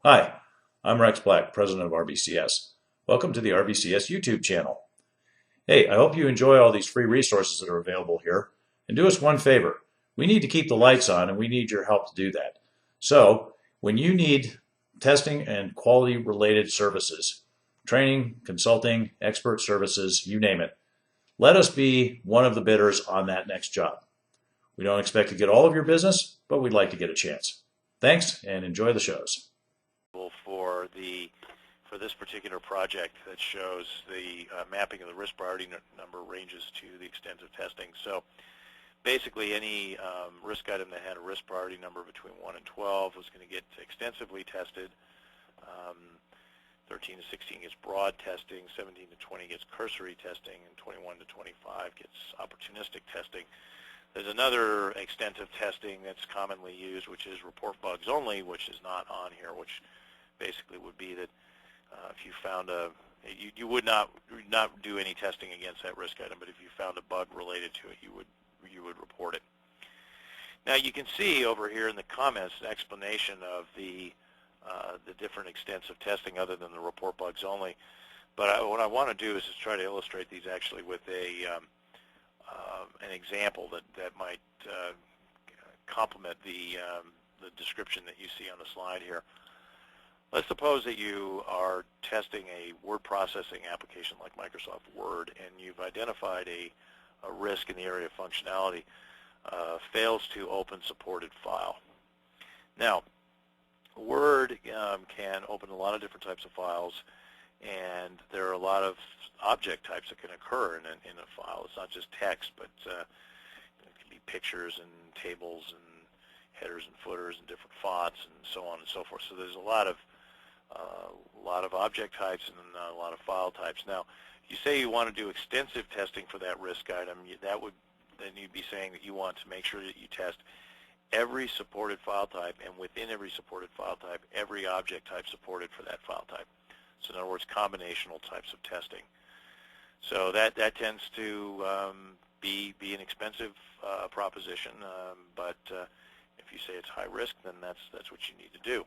Hi, I'm Rex Black, President of RBCS. Welcome to the RBCS YouTube channel. Hey, I hope you enjoy all these free resources that are available here. And do us one favor. We need to keep the lights on and we need your help to do that. So, when you need testing and quality related services, training, consulting, expert services, you name it, let us be one of the bidders on that next job. We don't expect to get all of your business, but we'd like to get a chance. Thanks and enjoy the shows. For this particular project that shows the mapping of the risk priority number ranges to the extent of testing. So basically any risk item that had a risk priority number between 1 and 12 was going to get extensively tested. 13 to 16 gets broad testing, 17 to 20 gets cursory testing, and 21 to 25 gets opportunistic testing. There's another extensive testing that's commonly used, which is report bugs only, which is not on here, which basically would be that if you found you would not do any testing against that risk item, but if you found a bug related to it, you would report it. Now you can see over here in the comments an explanation of the different extensive testing other than the report bugs only. But what I want to do is just try to illustrate these actually with an example that might complement the description that you see on the slide here. Let's suppose that you are testing a word processing application like Microsoft Word, and you've identified a risk in the area of functionality, fails to open supported file. Now, Word can open a lot of different types of files, and there are a lot of object types that can occur in a file. It's not just text, but it can be pictures and tables and headers and footers and different fonts and so on and so forth. So there's a lot of object types and a lot of file types. Now, you say you want to do extensive testing for that risk item, then you'd be saying that you want to make sure that you test every supported file type, and within every supported file type, every object type supported for that file type. So in other words, combinational types of testing. So that tends to be an expensive proposition, but if you say it's high risk, then that's what you need to do.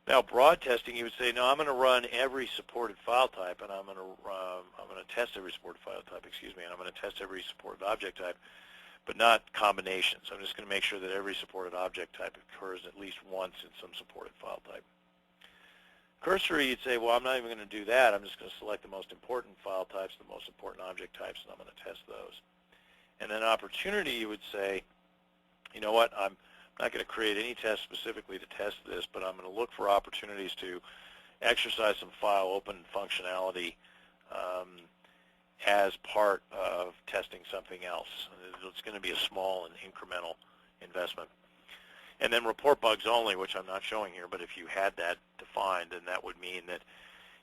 Now, broad testing, you would say, no, I'm going to run every supported file type, and I'm going to test every supported file type, and I'm going to test every supported object type, but not combinations. I'm just going to make sure that every supported object type occurs at least once in some supported file type. Cursory, you'd say, well, I'm not even going to do that. I'm just going to select the most important file types, the most important object types, and I'm going to test those. And then opportunity, you would say, you know what, I'm not going to create any test specifically to test this, but I'm going to look for opportunities to exercise some file open functionality as part of testing something else. It's going to be a small and incremental investment. And then report bugs only, which I'm not showing here, but if you had that defined, then that would mean that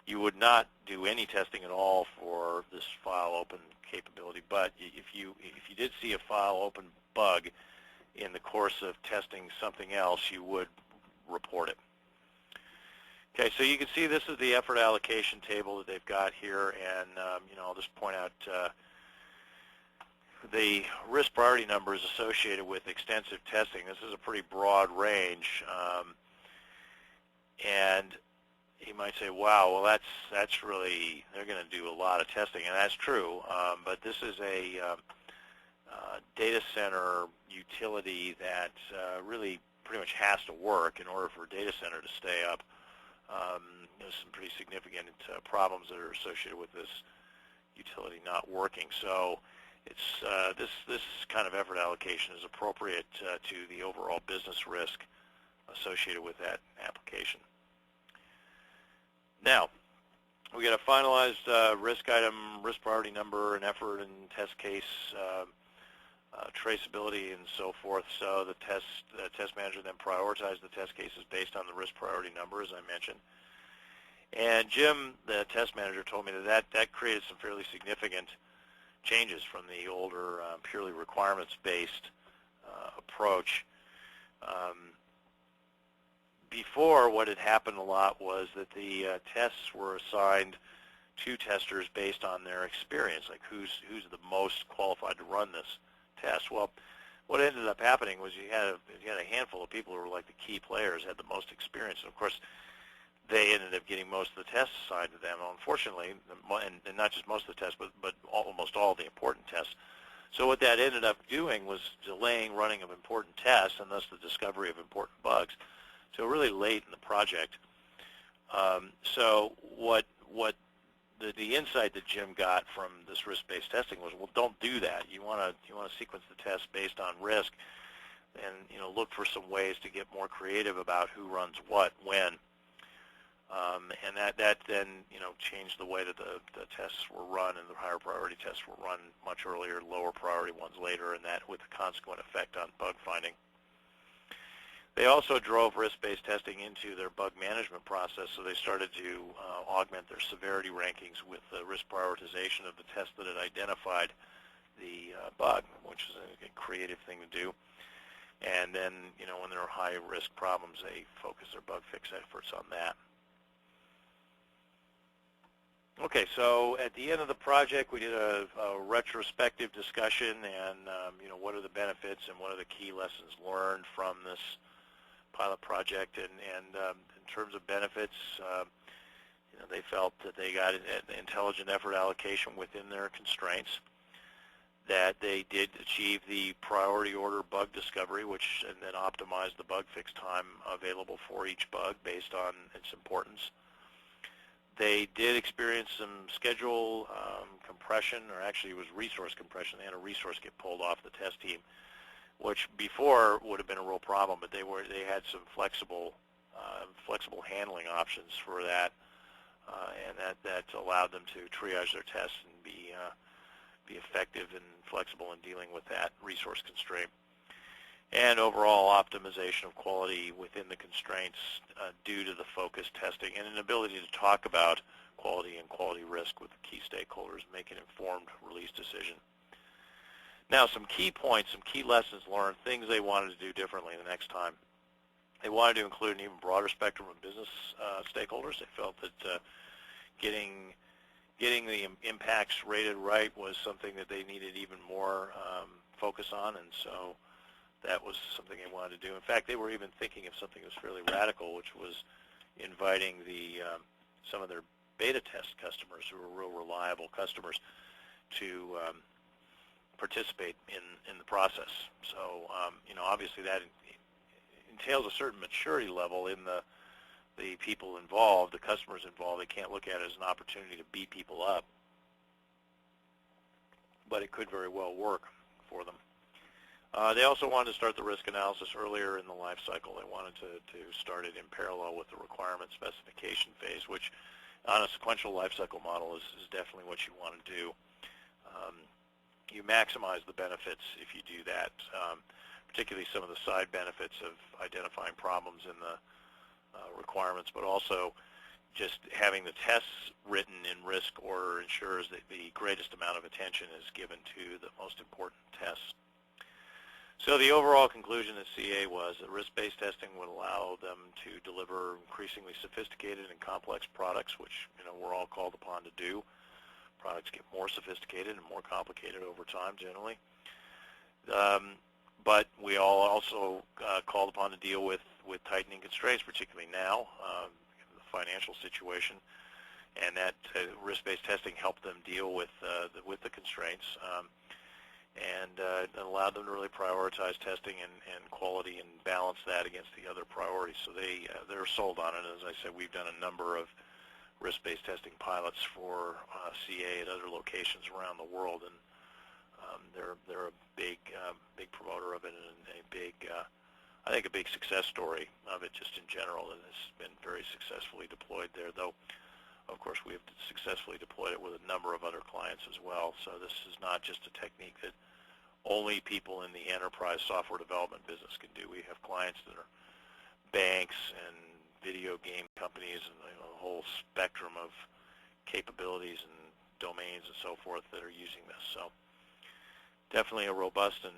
you would not do any testing at all for this file open capability. But if you did see a file open bug in the course of testing something else, you would report it. Okay, so you can see this is the effort allocation table that they've got here, and I'll just point out the risk priority numbers associated with extensive testing. This is a pretty broad range, and you might say, wow, well that's really, they're going to do a lot of testing, and that's true, but this is a data center utility that really pretty much has to work in order for a data center to stay up. There's some pretty significant problems that are associated with this utility not working. So it's this kind of effort allocation is appropriate to the overall business risk associated with that application. Now, we get a finalized risk item, risk priority number, and effort and test case, traceability, and so forth. So the test manager then prioritizes the test cases based on the risk priority number, as I mentioned. And Jim, the test manager, told me that created some fairly significant changes from the older purely requirements-based approach. Before, what had happened a lot was that the tests were assigned to testers based on their experience, like who's the most qualified to run this test. Well, what ended up happening was you had a handful of people who were like the key players, had the most experience, and of course they ended up getting most of the tests assigned to them. Unfortunately, and not just most of the tests, but almost all the important tests. So what that ended up doing was delaying running of important tests, and thus the discovery of important bugs, so really late in the project. So what the insight that Jim got from this risk-based testing was, well, don't do that. You want to sequence the tests based on risk, and look for some ways to get more creative about who runs what when. And that then changed the way that the tests were run, and the higher priority tests were run much earlier, lower priority ones later, and that with a consequent effect on bug finding. They also drove risk-based testing into their bug management process, so they started to augment their severity rankings with the risk prioritization of the test that had identified the bug, which is a creative thing to do. And then, when there are high-risk problems, they focus their bug fix efforts on that. Okay, so at the end of the project, we did a retrospective discussion, and what are the benefits and what are the key lessons learned from this pilot project. And in terms of benefits, they felt that they got an intelligent effort allocation within their constraints, that they did achieve the priority order bug discovery, which and then optimized the bug fix time available for each bug based on its importance. They did experience some schedule compression, or actually it was resource compression. They had a resource get pulled off the test team, which before would have been a real problem, but they had some flexible handling options for that, and that allowed them to triage their tests and be effective and flexible in dealing with that resource constraint. And overall optimization of quality within the constraints due to the focused testing and an ability to talk about quality and quality risk with the key stakeholders, make an informed release decision. Now, some key points, some key lessons learned, things they wanted to do differently the next time. They wanted to include an even broader spectrum of business stakeholders. They felt that getting the impacts rated right was something that they needed even more focus on, and so that was something they wanted to do. In fact, they were even thinking of something that was fairly radical, which was inviting some of their beta test customers, who were real reliable customers, to participate in the process. So, obviously that entails a certain maturity level in the people involved, the customers involved. They can't look at it as an opportunity to beat people up, but it could very well work for them. They also wanted to start the risk analysis earlier in the life cycle. They wanted to start it in parallel with the requirement specification phase, which on a sequential life cycle model is definitely what you want to do. You maximize the benefits if you do that, particularly some of the side benefits of identifying problems in the requirements, but also just having the tests written in risk order ensures that the greatest amount of attention is given to the most important tests. So the overall conclusion at CA was that risk-based testing would allow them to deliver increasingly sophisticated and complex products, which we're all called upon to do. Products get more sophisticated and more complicated over time generally. But we all also called upon to deal with tightening constraints, particularly now, the financial situation, and that risk-based testing helped them deal with the constraints. And it allowed them to really prioritize testing and quality and balance that against the other priorities. So they're sold on it. As I said, we've done a number of risk-based testing pilots for CA at other locations around the world, and they're a big promoter of it, and I think a big success story of it just in general. And it's been very successfully deployed there, though. Of course, we have successfully deployed it with a number of other clients as well. So this is not just a technique that only people in the enterprise software development business can do. We have clients that are banks and video game companies and a whole spectrum of capabilities and domains and so forth that are using this. So definitely a robust and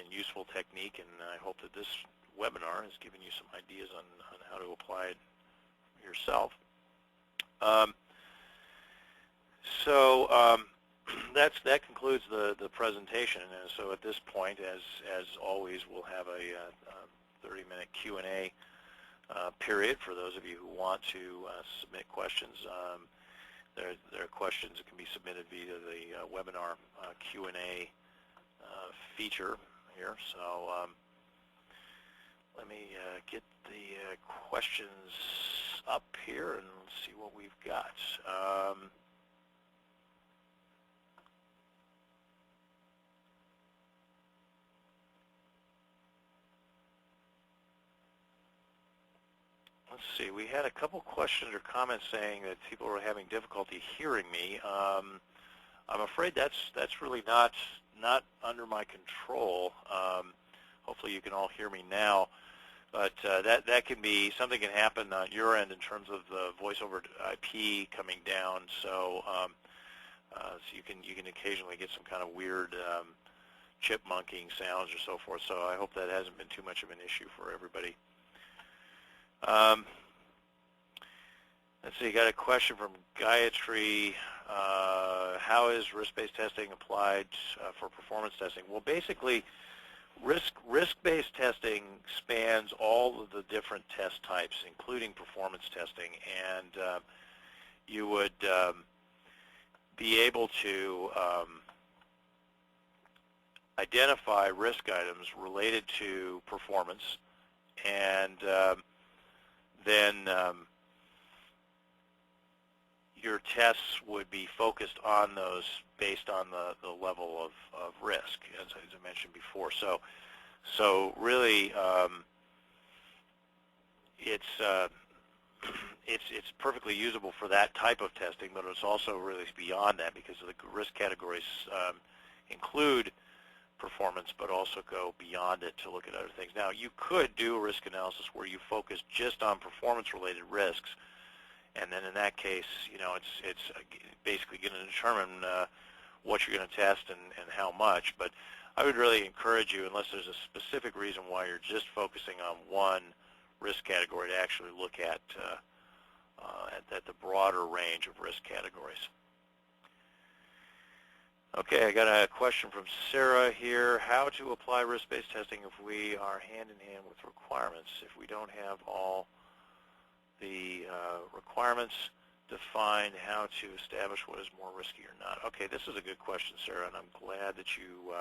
useful technique, and I hope that this webinar has given you some ideas on how to apply it yourself. that concludes the presentation. And so at this point, as always, we'll have a 30-minute Q&A period for those of you who want to submit questions. There are questions that can be submitted via the webinar Q&A feature here. So let me get the questions up here and see what we've got. Let's see, we had a couple questions or comments saying that people were having difficulty hearing me. I'm afraid that's really not under my control. Hopefully you can all hear me now, but that can be, something can happen on your end in terms of the voice over IP coming down. So so you can occasionally get some kind of weird chipmunking sounds or so forth. So I hope that hasn't been too much of an issue for everybody. Let's see, got a question from Gayatri. How is risk-based testing applied for performance testing? Well, basically, risk-based testing spans all of the different test types, including performance testing, and you would be able to identify risk items related to performance, and then your tests would be focused on those based on the level of risk, as I mentioned before. So really, it's perfectly usable for that type of testing, but it's also really beyond that, because of the risk categories include performance, but also go beyond it to look at other things. Now, you could do a risk analysis where you focus just on performance-related risks, and then in that case, you know, it's basically going to determine what you're going to test and how much. But I would really encourage you, unless there's a specific reason why you're just focusing on one risk category, to actually look at the broader range of risk categories. Okay, I got a question from Sarah here. How to apply risk-based testing if we are hand-in-hand with requirements, if we don't have all the requirements defined, how to establish what is more risky or not? Okay, this is a good question, Sarah, and I'm glad that you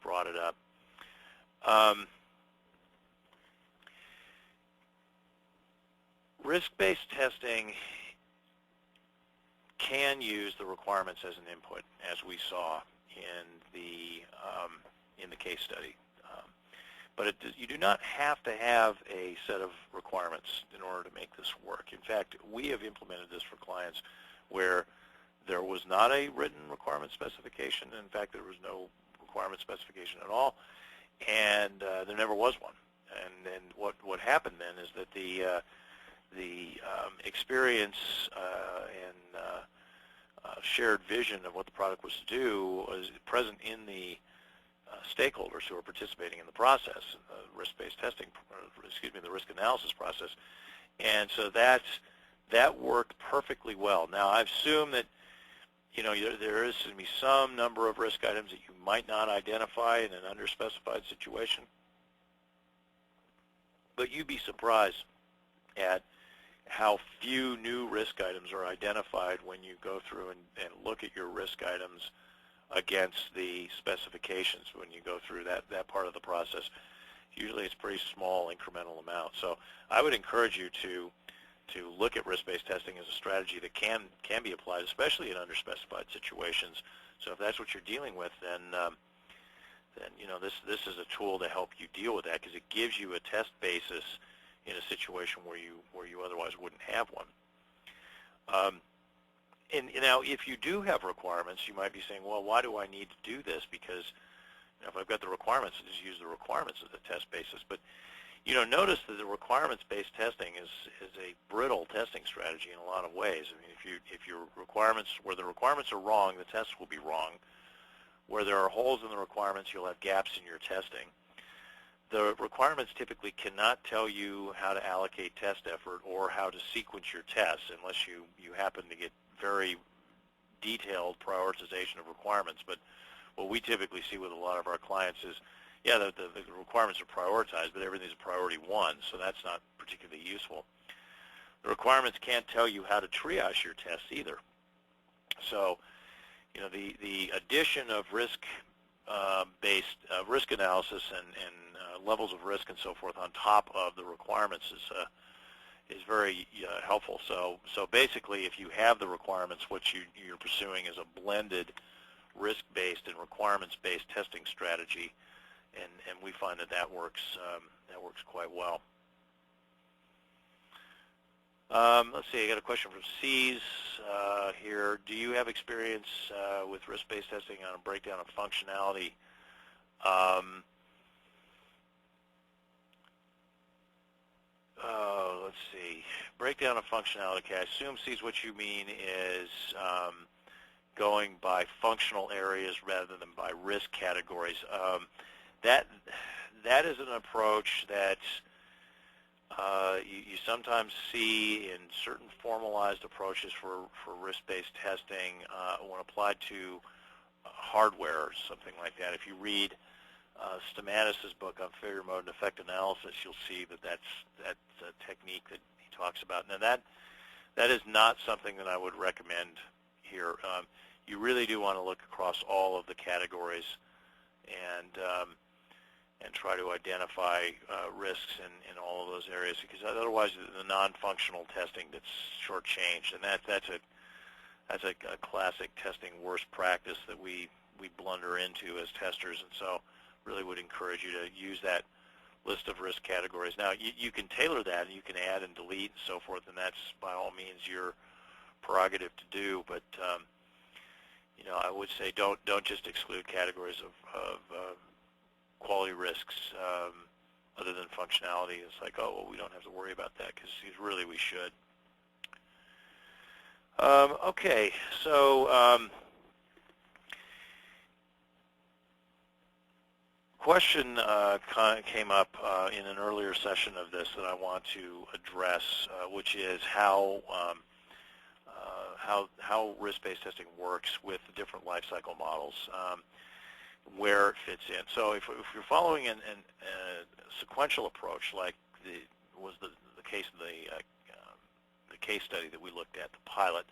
brought it up. Risk-based testing can use the requirements as an input, as we saw in the case study. But you do not have to have a set of requirements in order to make this work. In fact, we have implemented this for clients where there was not a written requirement specification. In fact, there was no requirement specification at all, and there never was one. And then what happened then is that the experience and shared vision of what the product was to do was present in the stakeholders who are participating in the process, risk-based testing, the risk analysis process. And so that worked perfectly well. Now, I assume that, you know, there is going to be some number of risk items that you might not identify in an underspecified situation, but you'd be surprised at how few new risk items are identified when you go through and look at your risk items against the specifications when you go through that part of the process. Usually it's pretty small incremental amount. So I would encourage you to look at risk-based testing as a strategy that can be applied, especially in underspecified situations. So if that's what you're dealing with, then you know, this is a tool to help you deal with that, because it gives you a test basis in a situation where you otherwise wouldn't have one. And now, if you do have requirements, you might be saying, well, why do I need to do this? Because, you know, if I've got the requirements, I just use the requirements as a test basis. But, you know, notice that the requirements-based testing is a brittle testing strategy in a lot of ways. I mean, if your requirements, where the requirements are wrong, the tests will be wrong. Where there are holes in the requirements, you'll have gaps in your testing. The requirements typically cannot tell you how to allocate test effort or how to sequence your tests, unless you happen to get very detailed prioritization of requirements, but what we typically see with a lot of our clients is, yeah, the requirements are prioritized, but everything's a priority 1, so that's not particularly useful. The requirements can't tell you how to triage your tests either. So, you know, the addition of risk-based risk analysis and levels of risk and so forth on top of the requirements is very helpful. So basically, if you have the requirements, what you're pursuing is a blended risk-based and requirements-based testing strategy, and we find that works quite well. Let's see, I got a question from C's here. Do you have experience with risk-based testing on a breakdown of functionality? Let's see. Breakdown of functionality. Okay, I assume C's what you mean is going by functional areas rather than by risk categories. That is an approach that you sometimes see in certain formalized approaches for risk-based testing when applied to hardware or something like that. If you read Stamatis' book on failure mode and effect analysis, you'll see that's a technique that he talks about. Now that is not something that I would recommend here. You really do want to look across all of the categories and try to identify risks in all of those areas, because otherwise the non-functional testing gets shortchanged, and that's a classic testing worst practice that we blunder into as testers, and so really would encourage you to use that list of risk categories. Now you can tailor that, and you can add and delete and so forth, and that's by all means your prerogative to do, but you know, I would say don't just exclude categories of quality risks other than functionality. It's like, oh, well, we don't have to worry about that, because really we should. Okay, so question came up in an earlier session of this that I want to address, which is how risk-based testing works with the different life cycle models, where it fits in. So if you're following a sequential approach, like was the case of the case study that we looked at, the pilot,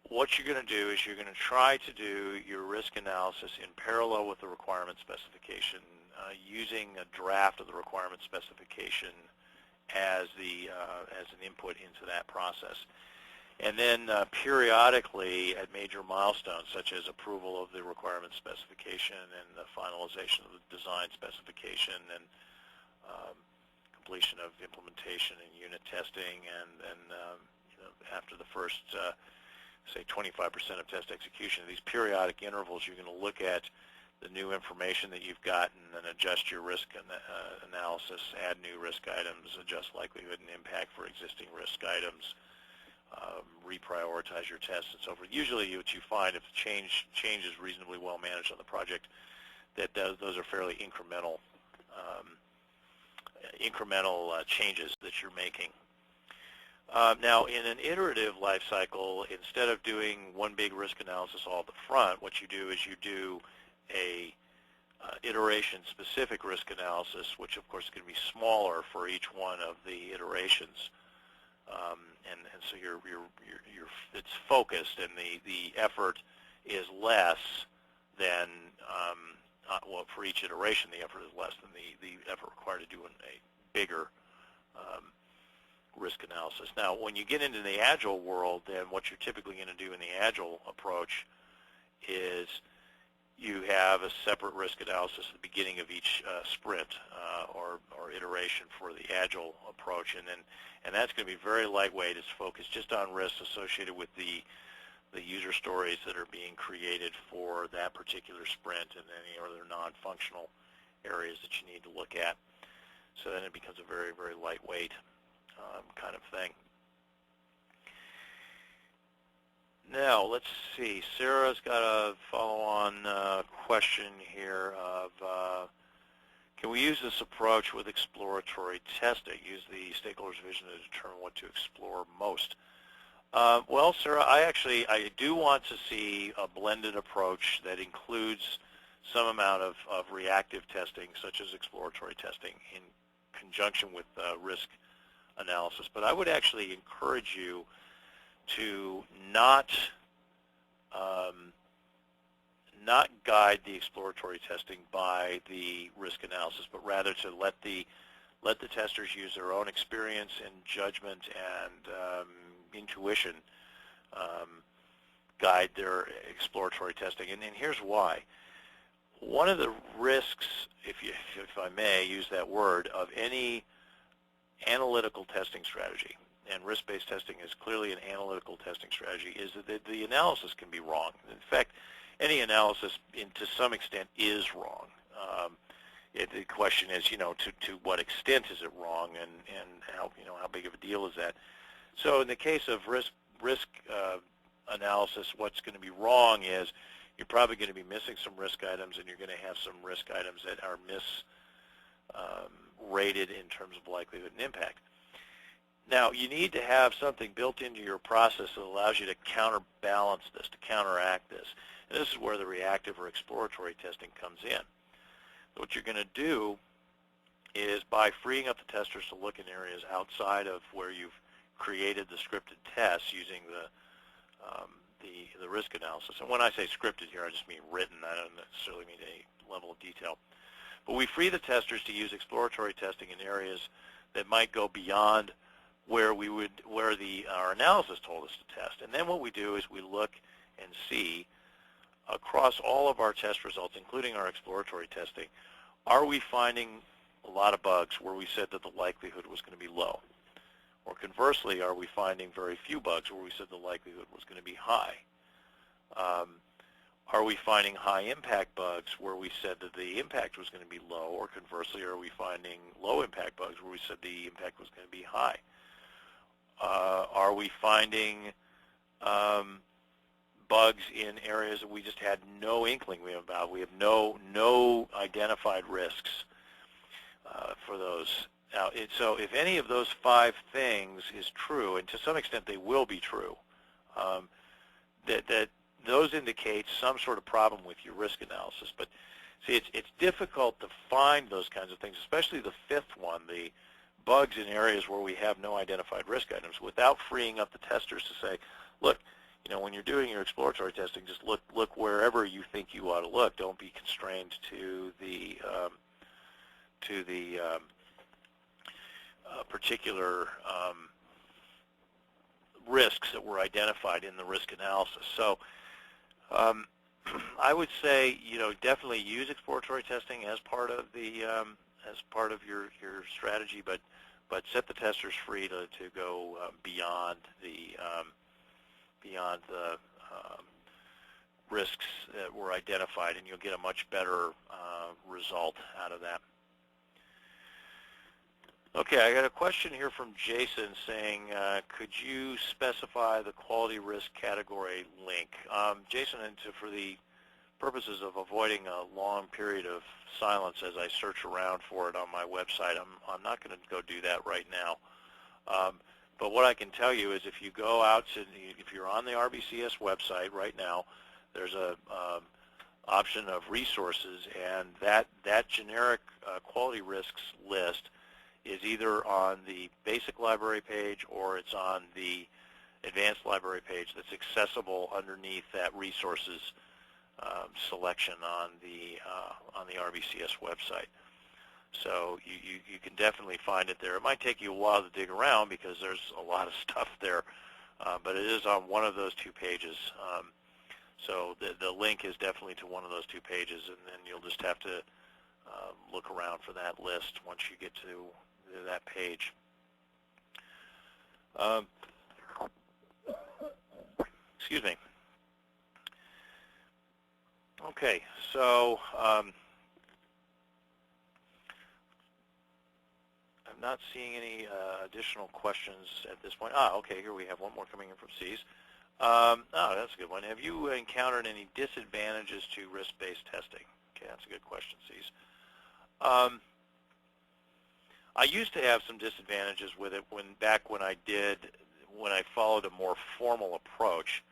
what you're going to do is you're going to try to do your risk analysis in parallel with the requirement specification, using a draft of the requirement specification as an input into that process. And then periodically at major milestones, such as approval of the requirement specification and the finalization of the design specification and completion of implementation and unit testing, and you know, after the first, say, 25% of test execution, these periodic intervals, you're going to look at the new information that you've gotten and adjust your risk analysis, add new risk items, adjust likelihood and impact for existing risk items, reprioritize your tests, and so forth. Usually what you find, if change is reasonably well managed on the project, that those are fairly incremental changes that you're making. Now, in an iterative life cycle, instead of doing one big risk analysis all at the front, what you do is you do a iteration-specific risk analysis, which of course is going to be smaller for each one of the iterations, and so it's focused, and the effort is less than well, for each iteration, the effort is less than the effort required to do a bigger risk analysis. Now, when you get into the Agile world, then what you're typically going to do in the Agile approach is you have a separate risk analysis at the beginning of each sprint or iteration for the Agile approach, and that's going to be very lightweight. It's focused just on risks associated with the user stories that are being created for that particular sprint, and any other non-functional areas that you need to look at. So then it becomes a very, very lightweight kind of thing. Now, let's see. Sarah's got a follow-on question here of, can we use this approach with exploratory testing, use the stakeholder's vision to determine what to explore most? Well, Sarah, I do want to see a blended approach that includes some amount of reactive testing, such as exploratory testing, in conjunction with risk analysis. But I would actually encourage you to um, not guide the exploratory testing by the risk analysis, but rather to let the testers use their own experience and judgment and intuition guide their exploratory testing. And here's why. One of the risks, if I may use that word, of any analytical testing strategy, and risk-based testing is clearly an analytical testing strategy, is that the analysis can be wrong. In fact, any analysis, to some extent, is wrong. The question is, to what extent is it wrong, and how big of a deal is that? So in the case of risk analysis, what's going to be wrong is you're probably going to be missing some risk items, and you're going to have some risk items that are rated in terms of likelihood and impact. Now, you need to have something built into your process that allows you to counterbalance this, to counteract this. And this is where the reactive or exploratory testing comes in. What you're going to do is, by freeing up the testers to look in areas outside of where you've created the scripted tests using the risk analysis. And when I say scripted here, I just mean written. I don't necessarily mean any level of detail. But we free the testers to use exploratory testing in areas that might go beyond where our analysis told us to test. And then what we do is we look and see across all of our test results, including our exploratory testing, are we finding a lot of bugs where we said that the likelihood was going to be low? Or conversely, are we finding very few bugs where we said the likelihood was going to be high? Are we finding high impact bugs where we said that the impact was going to be low? Or conversely, are we finding low impact bugs where we said the impact was going to be high? Are we finding bugs in areas that we just had no inkling about? We have no identified risks for those. Now, so if any of those 5 things is true, and to some extent they will be true, that those indicate some sort of problem with your risk analysis. But see, it's difficult to find those kinds of things, especially the 5th one, the bugs in areas where we have no identified risk items, without freeing up the testers to say, look, when you're doing your exploratory testing, just look wherever you think you ought to look. Don't be constrained to the particular risks that were identified in the risk analysis. So I would say, definitely use exploratory testing as part of your strategy, but set the testers free to go beyond the risks that were identified, and you'll get a much better result out of that. Okay, I got a question here from Jason saying, could you specify the quality risk category link? Jason, for the purposes of avoiding a long period of silence as I search around for it on my website, I'm not going to go do that right now. But what I can tell you is, if you go out if you're on the RBCS website right now, there's a option of resources, and that generic quality risks list is either on the basic library page or it's on the advanced library page that's accessible underneath that resources selection on the RBCS website. So you can definitely find it there. It might take you a while to dig around because there's a lot of stuff there, but it is on one of those 2 pages. So the link is definitely to one of those 2 pages, and then you'll just have to look around for that list once you get to that page. Excuse me. Okay, so I'm not seeing any additional questions at this point. Okay, here we have one more coming in from C's. That's a good one. Have you encountered any disadvantages to risk-based testing? Okay, that's a good question, C's. I used to have some disadvantages with it back when I did when I followed a more formal approach.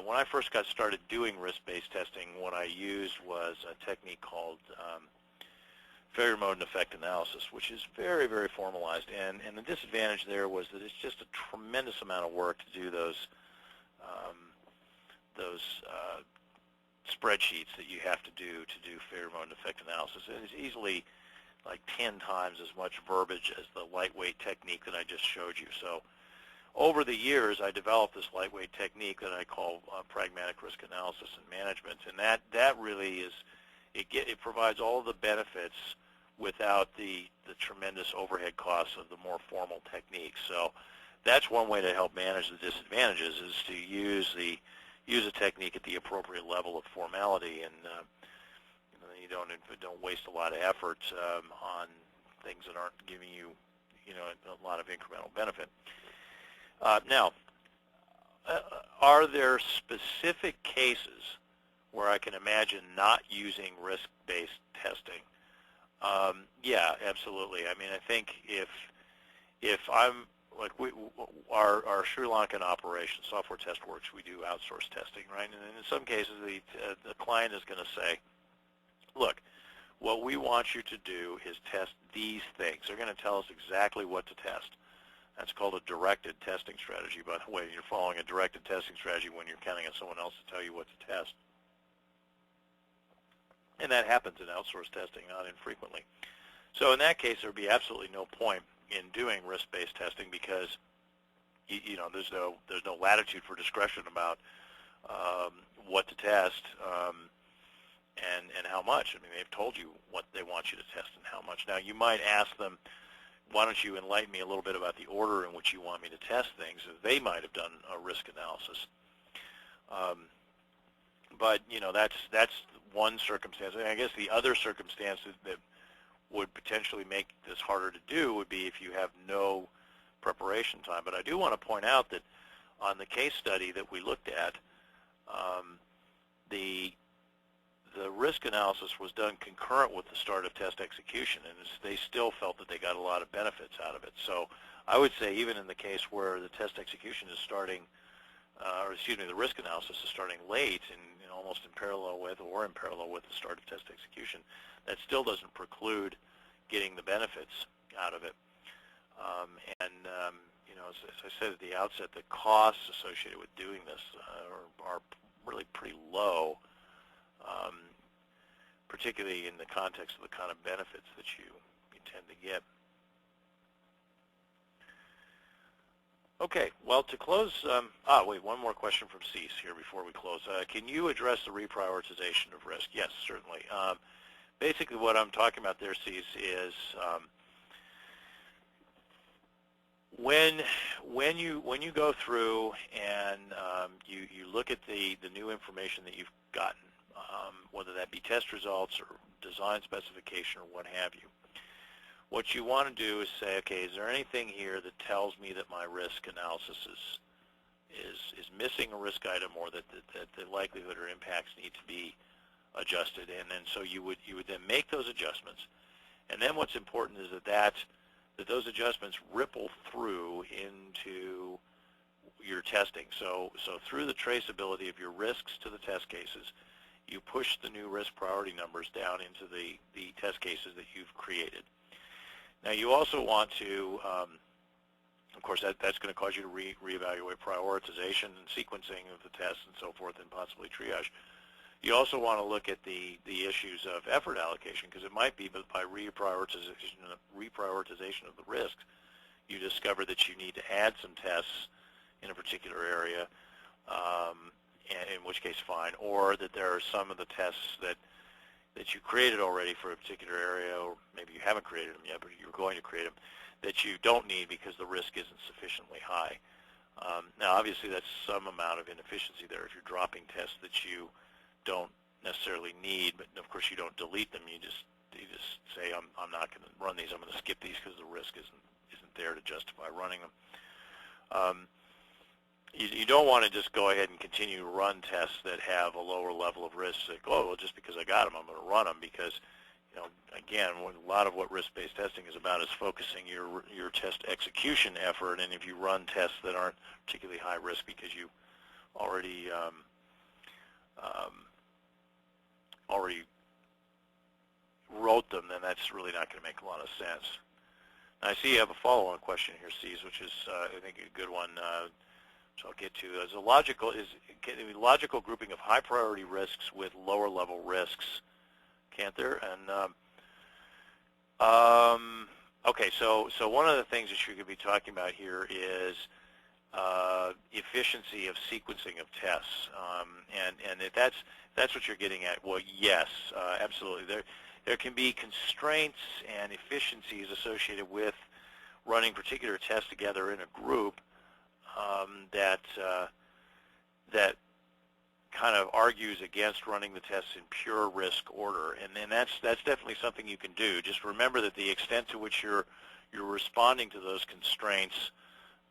When I first got started doing risk-based testing, what I used was a technique called failure mode and effect analysis, which is very, very formalized. And the disadvantage there was that it's just a tremendous amount of work to do those spreadsheets that you have to do failure mode and effect analysis. And it's easily like 10 times as much verbiage as the lightweight technique that I just showed you. So over the years, I developed this lightweight technique that I call pragmatic risk analysis and management, and that really is, it provides all of the benefits without the tremendous overhead costs of the more formal techniques. So that's one way to help manage the disadvantages, is to use a technique at the appropriate level of formality, and you don't waste a lot of effort on things that aren't giving you a lot of incremental benefit. Now, are there specific cases where I can imagine not using risk-based testing? Yeah, absolutely. I mean, I think if I'm like our Sri Lankan operation, Software Test Works, we do outsourced testing, right? And in some cases, the client is going to say, look, what we want you to do is test these things. They're going to tell us exactly what to test. That's called a directed testing strategy, by the way. You're following a directed testing strategy when you're counting on someone else to tell you what to test. And that happens in outsourced testing not infrequently. So in that case, there would be absolutely no point in doing risk-based testing, because there's no latitude for discretion about what to test and how much. I mean, they've told you what they want you to test and how much. Now, you might ask them, why don't you enlighten me a little bit about the order in which you want me to test things? They might have done a risk analysis. But that's one circumstance. And I guess the other circumstance that would potentially make this harder to do would be if you have no preparation time. But I do want to point out that on the case study that we looked at, the risk analysis was done concurrent with the start of test execution, and they still felt that they got a lot of benefits out of it. So I would say even in the case where the test execution is starting, the risk analysis is starting late and almost in parallel with the start of test execution, that still doesn't preclude getting the benefits out of it. As I said at the outset, the costs associated with doing this are really pretty low, particularly in the context of the kind of benefits that you tend to get. Okay, well, to close, wait, one more question from Cease here before we close. Can you address the reprioritization of risk? Yes, certainly. Basically what I'm talking about there, Cease, is when you go through and you look at the new information that you've gotten, whether that be test results or design specification or what have you, what you want to do is say, okay, is there anything here that tells me that my risk analysis is missing a risk item, or that the likelihood or impacts need to be adjusted? And then so you would then make those adjustments. And then what's important is that those adjustments ripple through into your testing. So through the traceability of your risks to the test cases, you push the new risk priority numbers down into the test cases that you've created. Now, you also want to, of course, that's going to cause you to reevaluate prioritization and sequencing of the tests and so forth, and possibly triage. You also want to look at the issues of effort allocation, because it might be that by reprioritization of the risks, you discover that you need to add some tests in a particular area, and in which case fine, or that there are some of the tests that you created already for a particular area, or maybe you haven't created them yet, but you're going to create them, that you don't need because the risk isn't sufficiently high. Now, obviously, that's some amount of inefficiency there if you're dropping tests that you don't necessarily need, but of course you don't delete them. You just say, I'm not going to run these. I'm going to skip these because the risk isn't there to justify running them. You don't want to just go ahead and continue to run tests that have a lower level of risk. Like, oh, well, just because I got them, I'm going to run them, because again, a lot of what risk-based testing is about is focusing your test execution effort, and if you run tests that aren't particularly high risk because you already already wrote them, then that's really not going to make a lot of sense. Now, I see you have a follow-on question here, C's, which is I think a good one, which I'll get to. Is a logical grouping of high priority risks with lower level risks, can't there? And okay, so one of the things that you could be talking about here is efficiency of sequencing of tests, and if that's what you're getting at, well, yes, absolutely. There can be constraints and efficiencies associated with running particular tests together in a group that kind of argues against running the tests in pure risk order, and that's definitely something you can do. Just remember that the extent to which you're responding to those constraints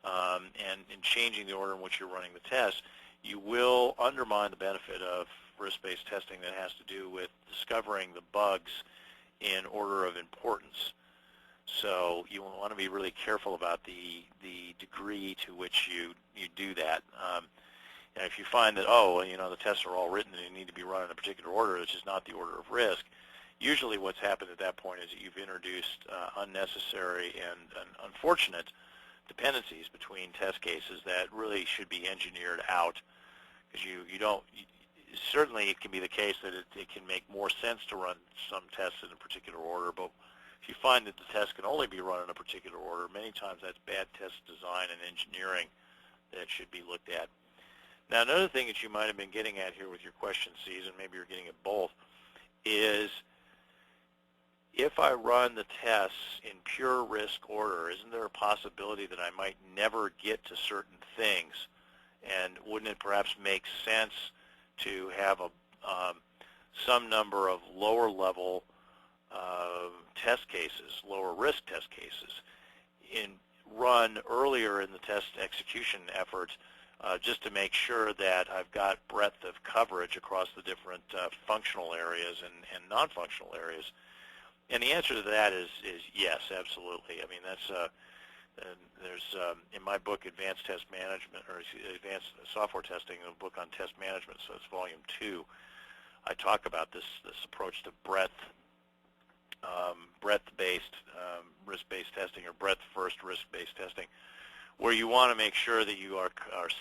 and changing the order in which you're running the test, you will undermine the benefit of risk-based testing that has to do with discovering the bugs in order of importance. So you want to be really careful about the degree to which you do that. And if you find that, the tests are all written and they need to be run in a particular order, which is not the order of risk, usually what's happened at that point is that you've introduced unnecessary and unfortunate dependencies between test cases that really should be engineered out, because certainly it can be the case that it can make more sense to run some tests in a particular order, but if you find that the test can only be run in a particular order, many times that's bad test design and engineering that should be looked at. Now, another thing that you might have been getting at here with your question, C's, and maybe you're getting at both, is if I run the tests in pure risk order, isn't there a possibility that I might never get to certain things? And wouldn't it perhaps make sense to have some number of lower level test cases, lower risk test cases, run earlier in the test execution effort, just to make sure that I've got breadth of coverage across the different functional areas and non-functional areas? And the answer to that is yes, absolutely. I mean, there's in my book, Advanced Test Management, or Advanced Software Testing, a book on test management, so it's volume 2, I talk about this approach to breadth-based risk-based testing, or breadth-first risk-based testing, where you want to make sure that you are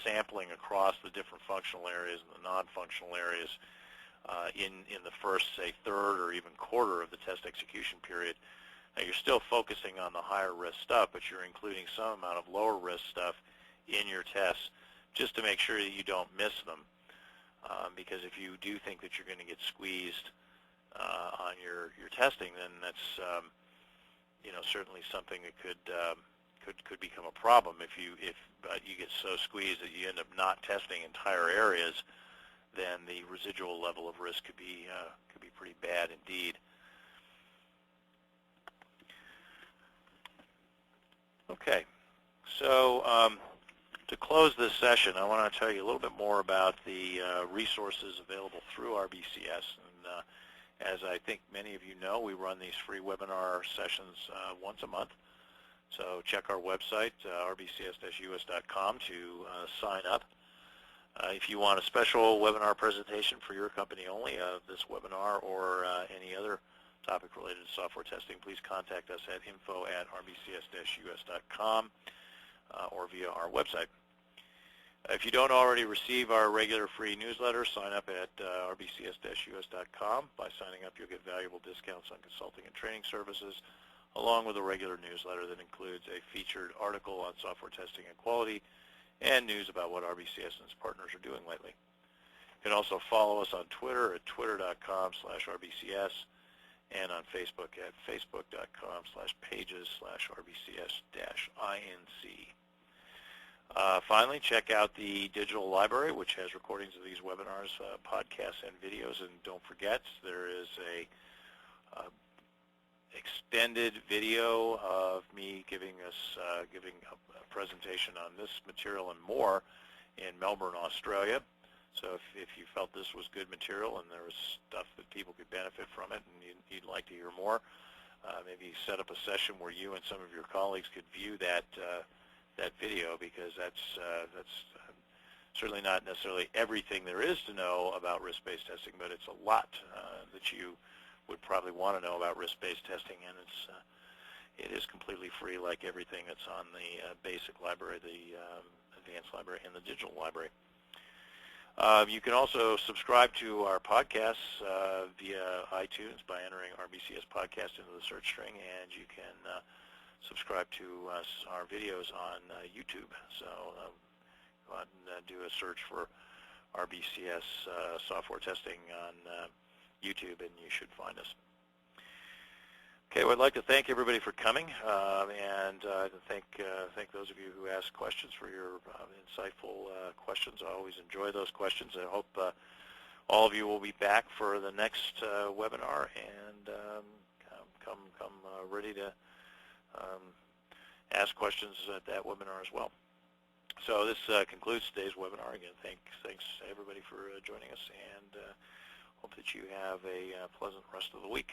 sampling across the different functional areas and the non-functional areas in the first, say, third or even quarter of the test execution period. Now, you're still focusing on the higher risk stuff, but you're including some amount of lower risk stuff in your tests just to make sure that you don't miss them. Because if you do think that you're going to get squeezed on your testing, then that's certainly something that could become a problem if you get so squeezed that you end up not testing entire areas. Then the residual level of risk could be pretty bad indeed. Okay, so to close this session, I want to tell you a little bit more about the resources available through RBCS. And as I think many of you know, we run these free webinar sessions once a month. So check our website, rbcs-us.com, to sign up. If you want a special webinar presentation for your company only, this webinar or any other topic related to software testing, please contact us at info@rbcs-us.com or via our website. If you don't already receive our regular free newsletter, sign up at rbcs-us.com. By signing up, you'll get valuable discounts on consulting and training services, along with a regular newsletter that includes a featured article on software testing and quality and news about what RBCS and its partners are doing lately. You can also follow us on Twitter at twitter.com/RBCS and on Facebook at facebook.com/pages/RBCS-INC. Finally, check out the digital library, which has recordings of these webinars, podcasts, and videos. And don't forget, there is a extended video of me giving a presentation on this material and more in Melbourne, Australia. So if you felt this was good material and there was stuff that people could benefit from it and you'd like to hear more, maybe set up a session where you and some of your colleagues could view that video, because that's certainly not necessarily everything there is to know about risk-based testing, but it's a lot that you would probably want to know about risk-based testing, and it is completely free, like everything that's on the basic library, the advanced library, and the digital library. You can also subscribe to our podcasts via iTunes by entering RBCS Podcast into the search string, and you can subscribe to our videos on YouTube. So go out and do a search for RBCS software testing on YouTube, and you should find us. Okay, well, I'd like to thank everybody for coming, and thank those of you who asked questions for your insightful questions. I always enjoy those questions. I hope all of you will be back for the next webinar, and come ready to ask questions at that webinar as well. So this concludes today's webinar. Again, thanks everybody for joining us, and hope that you have a pleasant rest of the week.